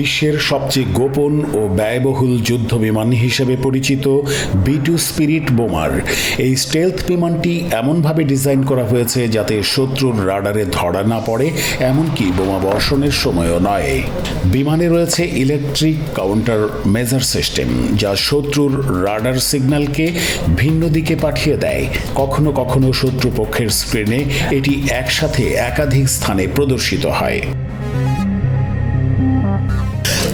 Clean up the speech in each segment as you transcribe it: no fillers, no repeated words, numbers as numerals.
বিশ্বের সবচেয়ে গোপন ও ব্যয়বহুল যুদ্ধ বিমান হিসেবে পরিচিত B-2 স্পিরিট বোমার এই স্টেলথ বিমানটি এমনভাবে ডিজাইন করা হয়েছে যাতে শত্রুর রাডারে ধরা না পড়ে, এমনকি বোমা বর্ষণের সময়ও নয়। বিমানে রয়েছে ইলেকট্রিক কাউন্টার মেজার সিস্টেম, যা শত্রুর রাডার সিগন্যালকে ভিন্ন দিকে পাঠিয়ে দেয়। কখনো কখনো শত্রুপক্ষের স্ক্রিনে এটি একসাথে একাধিক স্থানে প্রদর্শিত হয়।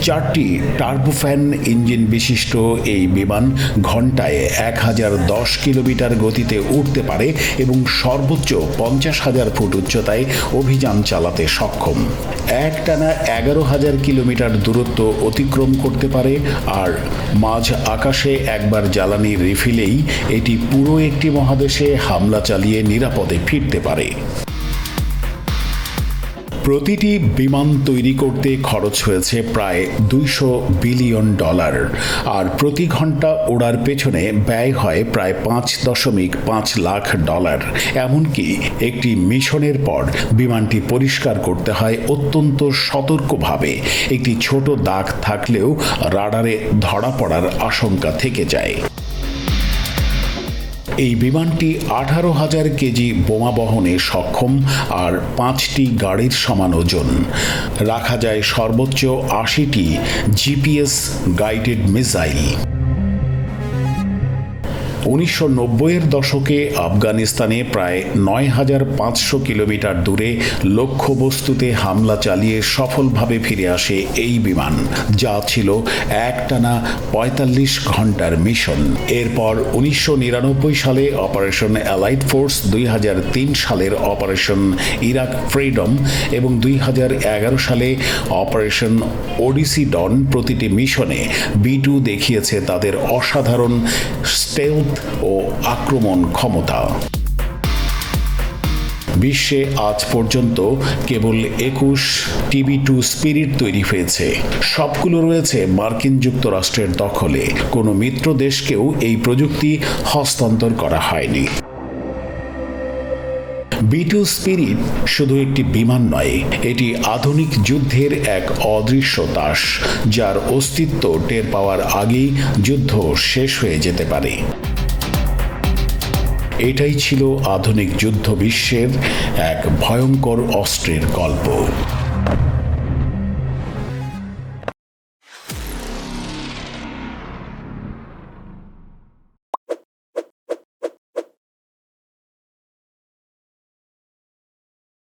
4টি টার্বোফ্যান ইঞ্জিন বিশিষ্ট এই বিমান ঘন্টায় 1010 কিলোমিটার গতিতে উঠতে পারে এবং সর্বোচ্চ 50,000 ফুট উচ্চতায় অভিযান চালাতে সক্ষম। একটানা 11,000 কিলোমিটার দূরত্ব অতিক্রম করতে পারে, আর মাঝ আকাশে একবার জ্বালানি রিফিলেই এটি পুরো একটি মহাদেশে হামলা চালিয়ে নিরাপদে ফিরতে পারে। প্রতিটি বিমান তৈরি করতে খরচ হয়েছে প্রায় $200 বিলিয়ন, আর প্রতি ঘন্টা ওড়ার পেছনে ব্যয় হয় প্রায় $5.5 লাখ। এমনকি একটি মিশনের পর বিমানটি পরিষ্কার করতে হয় অত্যন্ত সতর্কভাবে। একটি ছোট দাগ থাকলেও রাডারে ধরা পড়ার আশঙ্কা থেকে যায়। এই বিমানটি 18,000 কেজি বোমা বহনে সক্ষম, আর 5টি গাড়ির সমান ওজন। রাখা যায় সর্বোচ্চ 80টি GPS গাইডেড মিসাইল। 1990-এর দশকে আফগানিস্তানে প্রায় 9,500 কিলোমিটার দূরে লক্ষ্যবস্তুতে হামলা চালিয়ে সফলভাবে ফিরে আসে এই বিমান, যা ছিল একটানা 45 ঘন্টার মিশন। এরপর 1999 সালে অপারেশন অ্যালাইড ফোর্স, 2003 সালের অপারেশন ইরাক ফ্রিডম এবং 2011 সালে অপারেশন ওডিসি ডন প্রতিটি মিশনে B-2 দেখিয়েছে তাদের অসাধারণ স্টেলথ ও আক্রমণ ক্ষমতা। বিশ্বে আজ পর্যন্ত কেবল 21 B-2 স্পিরিট তৈরি হয়েছে। সবগুলো রয়েছে মার্কিন যুক্তরাষ্ট্রের দখলে। কোনো মিত্র দেশকেও এই প্রযুক্তি হস্তান্তর করা হয়নি। B-2 স্পিরিট শুধু একটি বিমান নয়, এটি আধুনিক যুদ্ধের এক অদৃশ্য দাস, যার অস্তিত্ব টের পাওয়ার আগেই যুদ্ধ শেষ হয়ে যেতে পারে। এটাই ছিল আধুনিক যুদ্ধ বিশ্বের এক ভয়ঙ্কর অস্ত্রের গল্প।